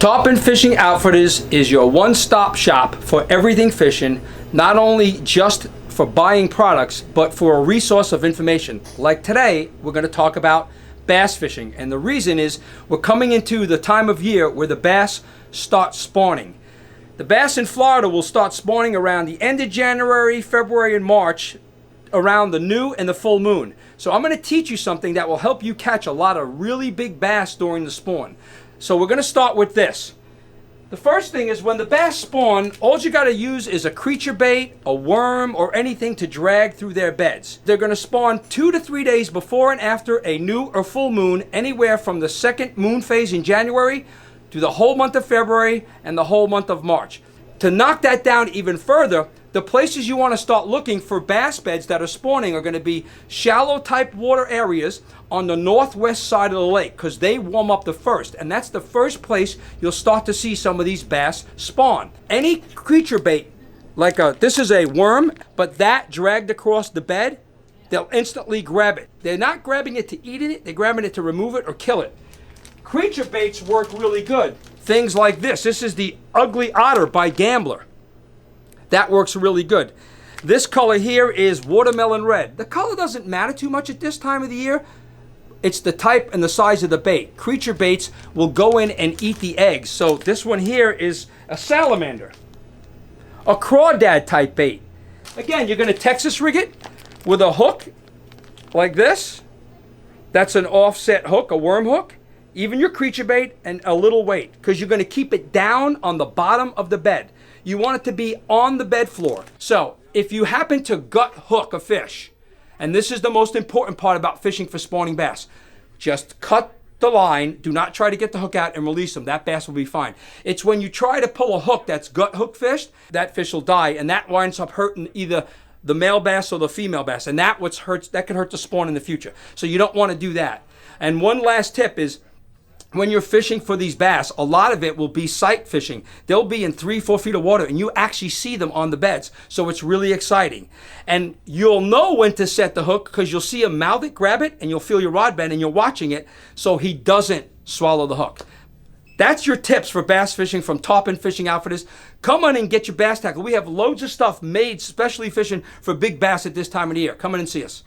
Tarpon Fishing Outfitters is your one-stop shop for everything fishing, not only just for buying products, but for a resource of information. Like today, we're going to talk about bass fishing, and the reason is we're coming into the time of year where the bass start spawning. The bass in Florida will start spawning around the end of January, February, and March, around the new and the full moon. So I'm going to teach you something that will help you catch a lot of really big bass during the spawn. So we're going to start with this. The first thing is when the bass spawn, all you got to use is a creature bait, a worm, or anything to drag through their beds. They're going to spawn 2 to 3 days before and after a new or full moon, anywhere from the second moon phase in January to the whole month of February and the whole month of March. To knock that down even further, the places you want to start looking for bass beds that are spawning are going to be shallow type water areas on the northwest side of the lake, because they warm up the first, and that's the first place you'll start to see some of these bass spawn. Any creature bait, like this is a worm, but that dragged across the bed, they'll instantly grab it. They're not grabbing it to eat it, they're grabbing it to remove it or kill it. Creature baits work really good. Things like this. This is the Ugly Otter by Gambler. That works really good. This color here is watermelon red. The color doesn't matter too much at this time of the year. It's the type and the size of the bait. Creature baits will go in and eat the eggs. So this one here is a salamander. A crawdad type bait. Again, you're going to Texas rig it with a hook like this. That's an offset hook, a worm hook. Even your creature bait and a little weight, because you're going to keep it down on the bottom of the bed. You want it to be on the bed floor. So if you happen to gut hook a fish, and this is the most important part about fishing for spawning bass, just cut the line. Do not try to get the hook out and release them. That bass will be fine. It's when you try to pull a hook that's gut hook fished, that fish will die, and that winds up hurting either the male bass or the female bass, and that can hurt the spawn in the future. So you don't want to do that. And one last tip is, when you're fishing for these bass, a lot of it will be sight fishing. They'll be in 3-4 feet of water and you actually see them on the beds. So it's really exciting. And you'll know when to set the hook because you'll see him mouth it, grab it, and you'll feel your rod bend and you're watching it so he doesn't swallow the hook. That's your tips for bass fishing from Tarpon Fishing Outfitters. Come on and get your bass tackle. We have loads of stuff made specially fishing for big bass at this time of the year. Come on and see us.